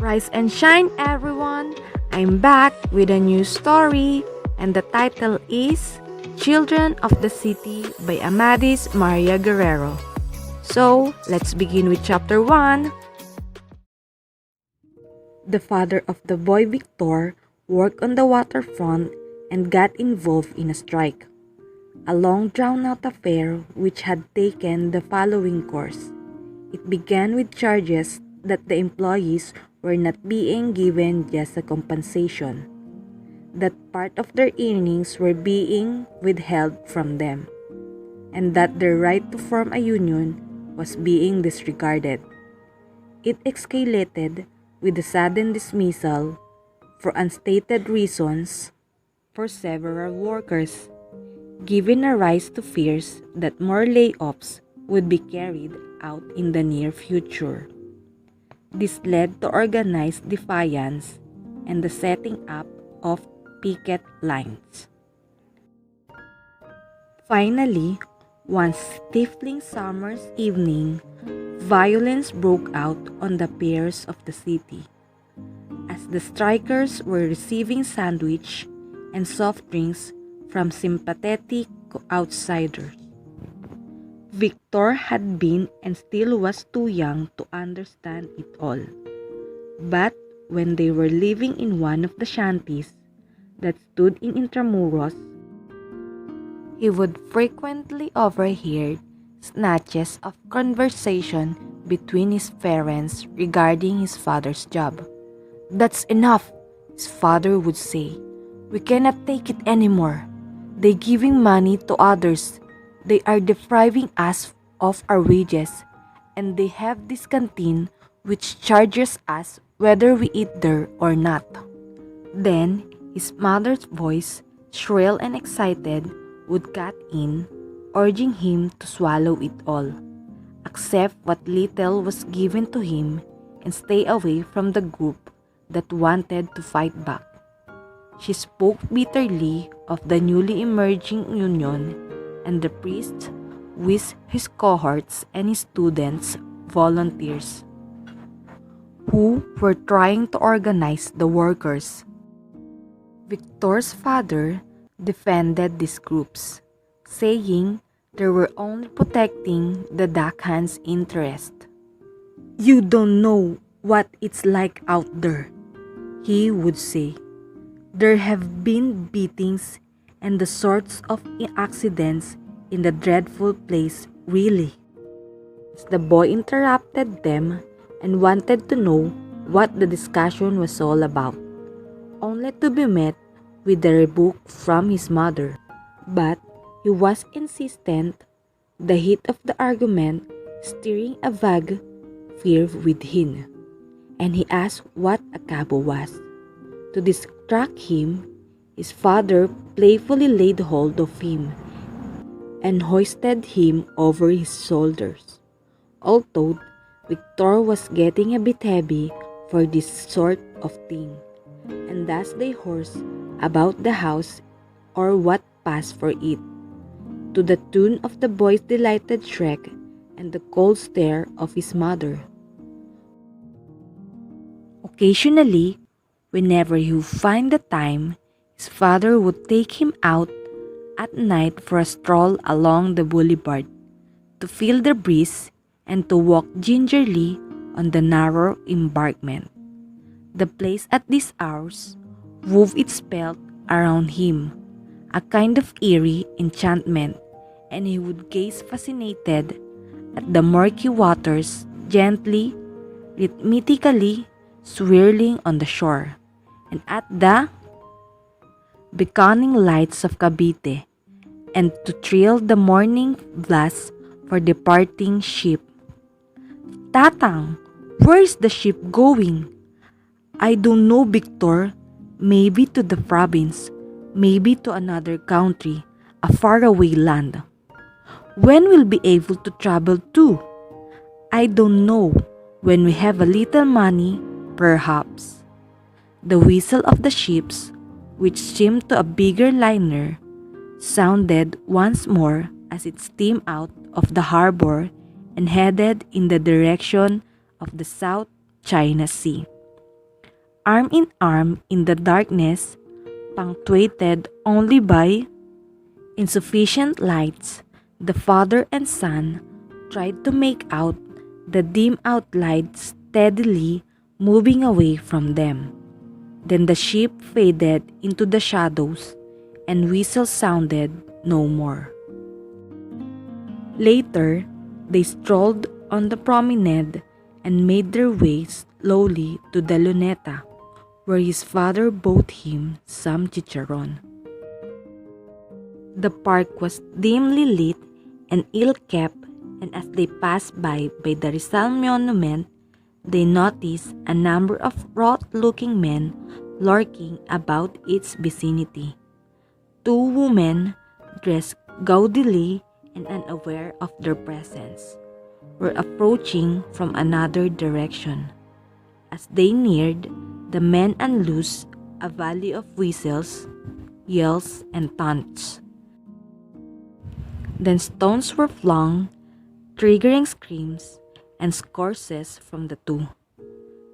Rise and shine, everyone! I'm back with a new story, and the title is Children of the City by Amadis Guerrero. So, let's begin with chapter 1. The father of the boy Victor worked on the waterfront and got involved in a strike. A long drawn-out affair which had taken the following course. It began with charges that the employees were not being given just a compensation, that part of their earnings were being withheld from them, and that their right to form a union was being disregarded. It escalated with the sudden dismissal, for unstated reasons, for several workers, giving a rise to fears that more layoffs would be carried out in the near future. This led to organized defiance and the setting up of picket lines. Finally, one stifling summer's evening, violence broke out on the piers of the city. As the strikers were receiving sandwich and soft drinks from sympathetic outsiders. Victor had been and still was too young to understand it all. But when they were living in one of the shanties that stood in Intramuros, he would frequently overhear snatches of conversation between his parents regarding his father's job. "That's enough," his father would say. "We cannot take it anymore. They're giving money to others. They are depriving us of our wages, and they have this canteen which charges us whether we eat there or not." Then his mother's voice, shrill and excited, would cut in, urging him to swallow it all, accept what little was given to him, and stay away from the group that wanted to fight back. She spoke bitterly of the newly emerging union and the priest with his cohorts and his students, volunteers, who were trying to organize the workers. Victor's father defended these groups, saying they were only protecting the deckhand's interest. "You don't know what it's like out there," he would say. "There have been beatings and the sorts of accidents in the dreadful place, really." The boy interrupted them and wanted to know what the discussion was all about, only to be met with a rebuke from his mother. But he was insistent, the heat of the argument stirring a vague fear within, and he asked what a cabo was. To distract him, his father playfully laid hold of him and hoisted him over his shoulders. Although Victor was getting a bit heavy for this sort of thing, and thus they horsed about the house or what passed for it, to the tune of the boy's delighted shriek and the cold stare of his mother. Occasionally, whenever he would find the time, his father would take him out at night for a stroll along the boulevard, to feel the breeze and to walk gingerly on the narrow embankment. The place at these hours wove its spell around him, a kind of eerie enchantment, and he would gaze fascinated at the murky waters gently, rhythmically swirling on the shore, and at the beckoning lights of Cavite, and to thrill the morning blast for departing ship. "Tatang, where's the ship going?" "I don't know, Victor. Maybe to the province, maybe to another country, a faraway land." "When we'll be able to travel to?" "I don't know. When we have a little money, perhaps." The whistle of the ships, which seemed to a bigger liner, sounded once more as it steamed out of the harbor and headed in the direction of the South China Sea. arm in arm in the darkness, punctuated only by insufficient lights. The father and son tried to make out the dim outlines steadily moving away from them. Then the ship faded into the shadows and whistles sounded no more. Later, they strolled on the promenade and made their way slowly to the Luneta, where his father bought him some chicharron. The park was dimly lit and ill-kept, and as they passed by the Rizal Monument, they noticed a number of wrought-looking men lurking about its vicinity. Two women, dressed gaudily and unaware of their presence, were approaching from another direction. As they neared, the men unloosed a volley of whistles, yells, and taunts. Then stones were flung, triggering screams and curses from the two.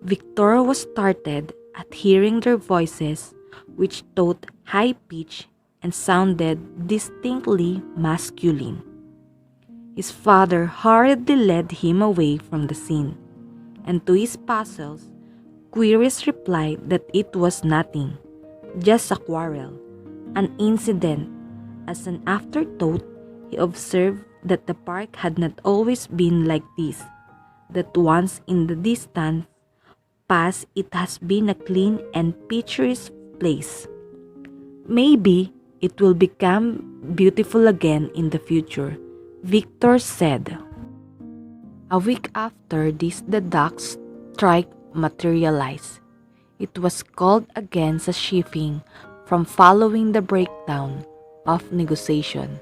Victor was startled at hearing their voices, which toed high pitch and sounded distinctly masculine. His father hurriedly led him away from the scene, and to his puzzles, Quiris replied that it was nothing, just a quarrel, an incident. As an afterthought, he observed that the park had not always been like this, that once in the distant past it has been a clean and picturesque place. Maybe it will become beautiful again in the future, Victor said. A week after this, the docks strike materialized. It was called against a shipping from following the breakdown of negotiation.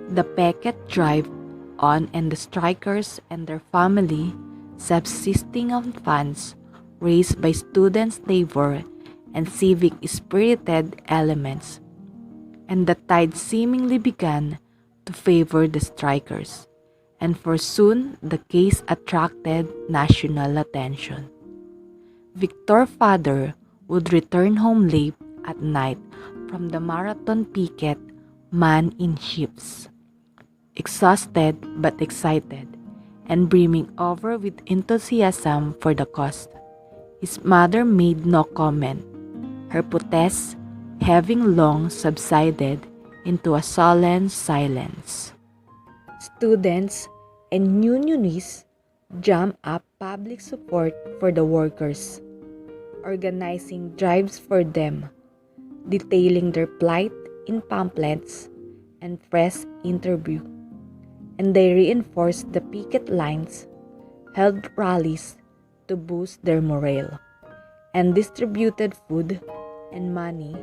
The picket drive on, and the strikers and their family, subsisting on funds raised by students' labor and civic-spirited elements, and the tide seemingly began to favor the strikers, and for soon the case attracted national attention. Victor's father would return home late at night from the marathon picket man in ships, exhausted but excited, and brimming over with enthusiasm for the cause. His mother made no comment, her protests having long subsided into a sullen silence. Students and unionists jammed up public support for the workers, organizing drives for them, detailing their plight in pamphlets and press interviews. And they reinforced the picket lines, held rallies to boost their morale, and distributed food and money,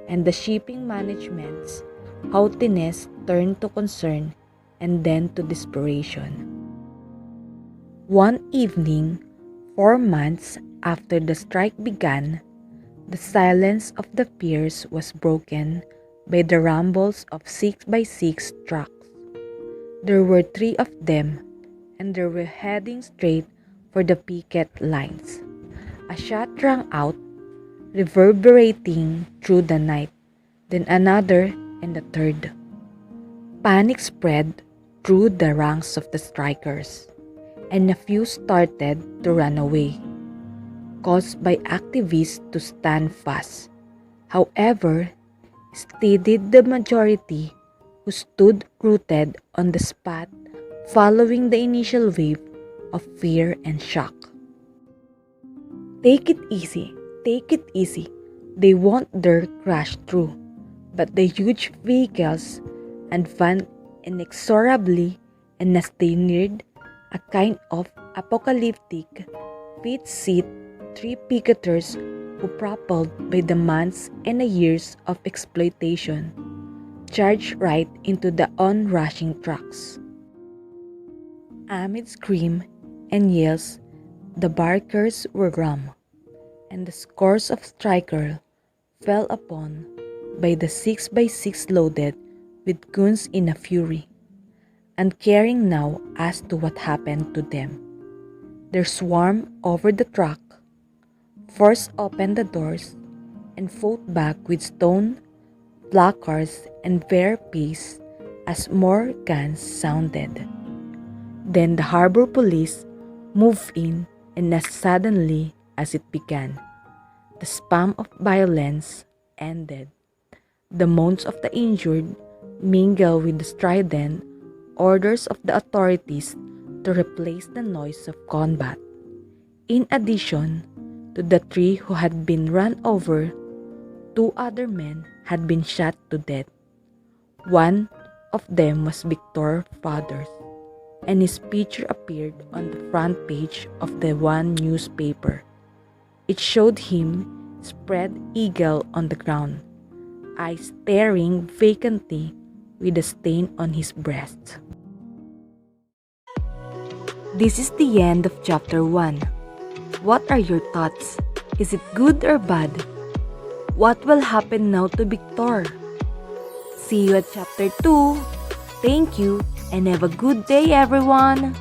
and the shipping management's haughtiness turned to concern and then to desperation. One evening, 4 months after the strike began, the silence of the piers was broken by the rumbles of 6x6 trucks. There were 3 of them, and they were heading straight for the picket lines. A shot rang out, reverberating through the night, then another and a third. Panic spread through the ranks of the strikers, and a few started to run away, caused by activists to stand fast. However, steadied the majority who stood rooted on the spot following the initial wave of fear and shock. Take it easy, they won't dare crash through. But the huge vehicles advanced inexorably, and as they neared, a kind of apocalyptic fifth seat, 3 picketers who, propelled by the months and the years of exploitation, charged right into the onrushing trucks. Amid screams and yells, the barkers were rammed, and the scores of strikers fell upon by the 6x6 loaded with guns in a fury, uncaring now as to what happened to them. They swarmed over the truck, forced open the doors, and fought back with stone, placards, and bare pace as more guns sounded. Then the harbor police moved in, and as suddenly as it began, the spasm of violence ended. The moans of the injured mingled with the strident orders of the authorities to replace the noise of combat. In addition to the three who had been run over, 2 other men had been shot to death. One of them was Victor Fathers, and his picture appeared on the front page of the one newspaper. It showed him spread eagle on the ground, eyes staring vacantly with a stain on his breast. This is the end of chapter 1. What are your thoughts? Is it good or bad? What will happen now to Victor? See you at chapter 2. Thank you and have a good day, everyone.